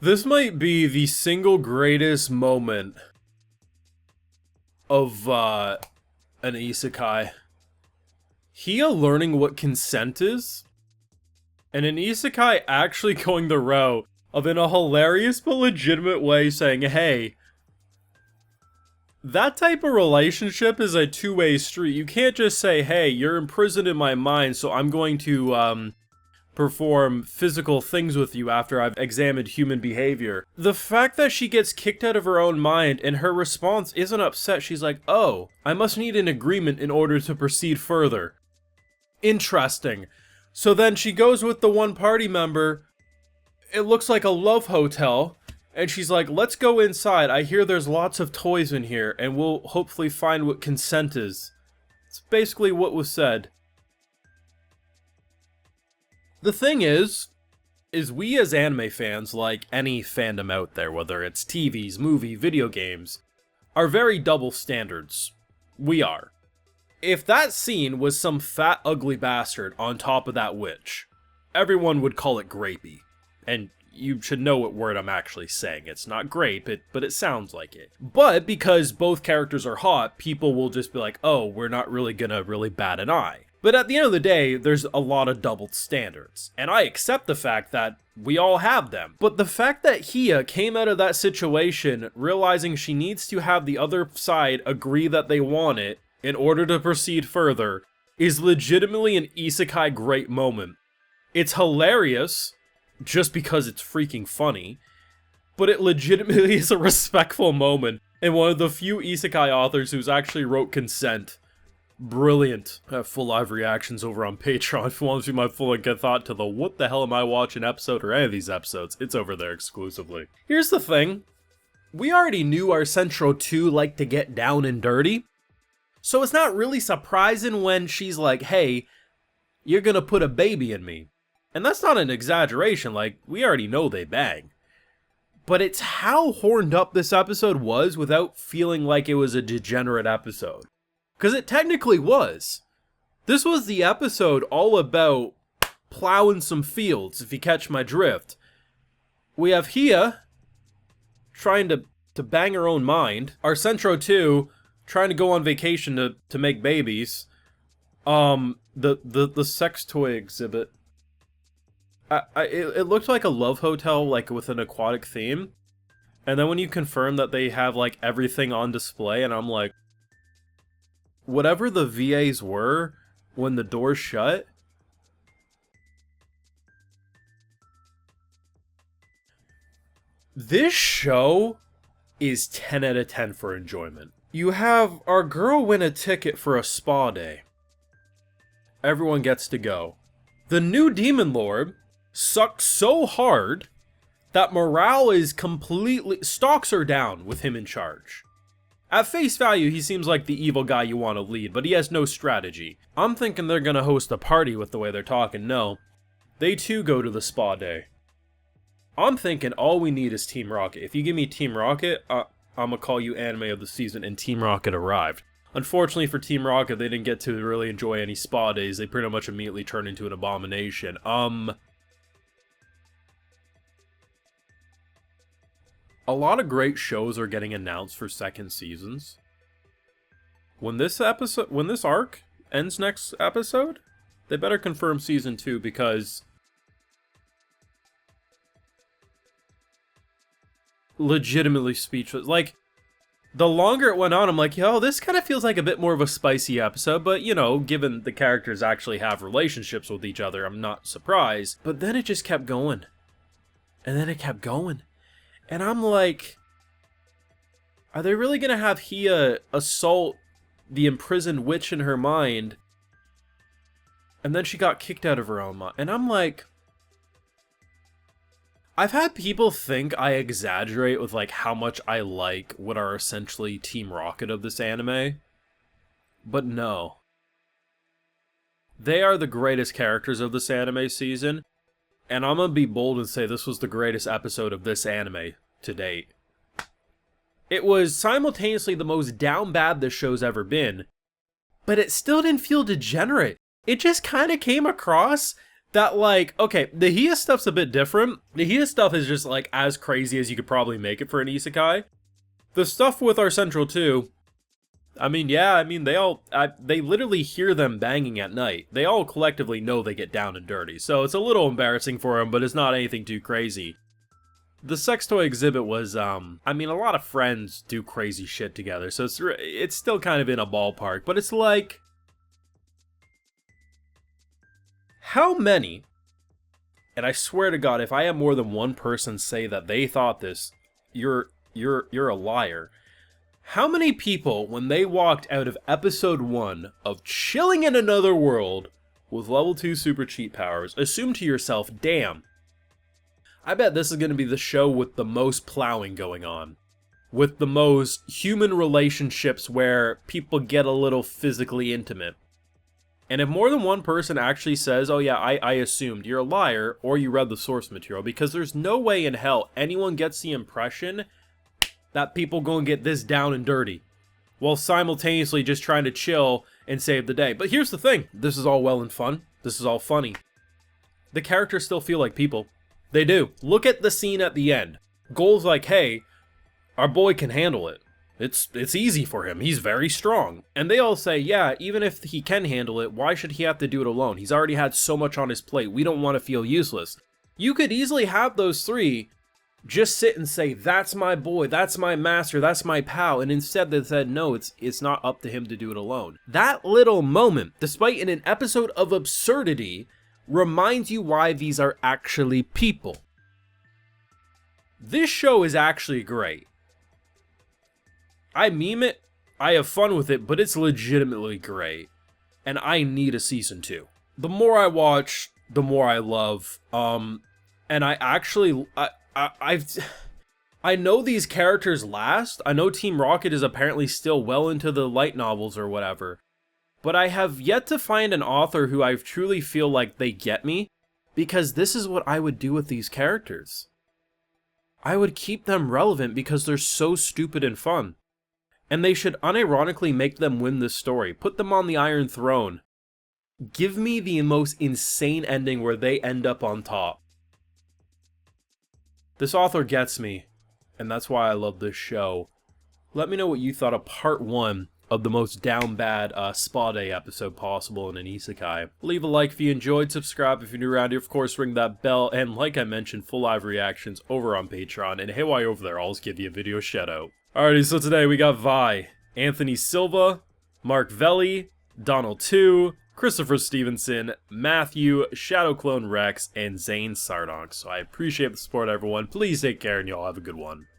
This might be the single greatest moment of an isekai. Hiya learning what consent is, and an isekai actually going the route of, in a hilarious but legitimate way, saying, hey, that type of relationship is a two-way street. You can't just say, hey, you're imprisoned in my mind, so I'm going to, perform physical things with you after I've examined human behavior. The fact that she gets kicked out of her own mind and her response isn't upset, she's like, oh, I must need an agreement in order to proceed further. Interesting. So then she goes with the one party member, it looks like a love hotel, and she's like, let's go inside, I hear there's lots of toys in here, and we'll hopefully find what consent is. It's basically what was said. The thing is we as anime fans, like any fandom out there, whether it's TVs, movie, video games, are very double standards. We are. If that scene was some fat, ugly bastard on top of that witch, everyone would call it grapey. And you should know what word I'm actually saying. It's not grape, but it sounds like it. But because both characters are hot, people will just be like, oh, we're not really gonna bat an eye. But at the end of the day, there's a lot of double standards. And I accept the fact that we all have them. But the fact that Hiya came out of that situation realizing she needs to have the other side agree that they want it in order to proceed further is legitimately an isekai great moment. It's hilarious, just because it's freaking funny, but it legitimately is a respectful moment, and one of the few isekai authors who's actually wrote consent. Brilliant. I have full live reactions over on Patreon if you want to see my full thought to the what the hell am I watching episode or any of these episodes. It's over there exclusively. Here's the thing. We already knew our Centro 2 liked to get down and dirty, so it's not really surprising when she's like, hey, you're gonna put a baby in me. And that's not an exaggeration, like, we already know they bang. But it's how horned up this episode was without feeling like it was a degenerate episode. Because it technically was. This was the episode all about plowing some fields, if you catch my drift. We have Hiya trying to bang her own mind. Our Centro 2 trying to go on vacation to make babies. The sex toy exhibit. It looked like a love hotel, like with an aquatic theme. And then when you confirm that they have like everything on display, and I'm like, whatever the VAs were when the doors shut, this show is 10 out of 10 for enjoyment. You have our girl win a ticket for a spa day. Everyone gets to go. The new Demon Lord sucks so hard that morale is completely... stocks are down with him in charge. At face value, he seems like the evil guy you want to lead, but he has no strategy. I'm thinking they're gonna host a party with the way they're talking. No. They too go to the spa day. I'm thinking all we need is Team Rocket. If you give me Team Rocket, I'm gonna call you Anime of the Season, and Team Rocket arrived. Unfortunately for Team Rocket, they didn't get to really enjoy any spa days. They pretty much immediately turned into an abomination. A lot of great shows are getting announced for second seasons. When this arc ends next episode, they better confirm season 2 because legitimately speechless. Like, the longer it went on, I'm like, yo, this kind of feels like a bit more of a spicy episode, but, you know, given the characters actually have relationships with each other, I'm not surprised. But then it just kept going. And then it kept going. And I'm like, are they really gonna have Hiya assault the imprisoned witch in her mind? And then she got kicked out of her own mind. And I'm like, I've had people think I exaggerate with like how much I like what are essentially Team Rocket of this anime. But no. They are the greatest characters of this anime season. And I'm gonna be bold and say this was the greatest episode of this anime to date. It was simultaneously the most down bad this show's ever been, but it still didn't feel degenerate. It just kind of came across that, like, okay, the Hiya stuff's a bit different. The Hiya stuff is just, like, as crazy as you could probably make it for an isekai. The stuff with our Central 2, I mean, yeah, I mean, they literally hear them banging at night. They all collectively know they get down and dirty, so it's a little embarrassing for them, but it's not anything too crazy. The sex toy exhibit was, I mean, a lot of friends do crazy shit together, so it's still kind of in a ballpark, but it's like, how many, and I swear to God, if I have more than one person say that they thought this, you're a liar. How many people, when they walked out of episode 1 of Chilling in Another World with level 2 super cheat powers, assume to yourself, damn, I bet this is going to be the show with the most plowing going on. With the most human relationships where people get a little physically intimate. And if more than one person actually says, oh yeah, I assumed, you're a liar, or you read the source material, because there's no way in hell anyone gets the impression that people gonna get this down and dirty, while simultaneously just trying to chill and save the day. But here's the thing, this is all well and fun, this is all funny. The characters still feel like people. They do. Look at the scene at the end. Goal's like, hey, our boy can handle it. It's easy for him, he's very strong. And they all say, yeah, even if he can handle it, why should he have to do it alone? He's already had so much on his plate, we don't want to feel useless. You could easily have those three just sit and say, that's my boy, that's my master, that's my pal, and instead they said, no, it's not up to him to do it alone. That little moment, despite in an episode of absurdity, reminds you why these are actually people. This show is actually great. I meme it, I have fun with it, but it's legitimately great. And I need a season 2. The more I watch, the more I love, and I actually, I know these characters last. I know Team Rocket is apparently still well into the light novels or whatever. But I have yet to find an author who I truly feel like they get me, because this is what I would do with these characters. I would keep them relevant because they're so stupid and fun. And they should unironically make them win this story. Put them on the Iron Throne. Give me the most insane ending where they end up on top. This author gets me, and that's why I love this show. Let me know what you thought of part 1 of the most down bad spa day episode possible in an isekai. Leave a like if you enjoyed, subscribe if you're new around here, of course ring that bell, and like I mentioned, full live reactions over on Patreon, and hey, while you're over there, I'll just give you a video shout out. Alrighty, so today we got Vi, Anthony Silva, Mark Velli, Donald 2, Christopher Stevenson, Matthew, Shadow Clone Rex, and Zane Sardonk. So I appreciate the support, everyone. Please take care, and y'all have a good one.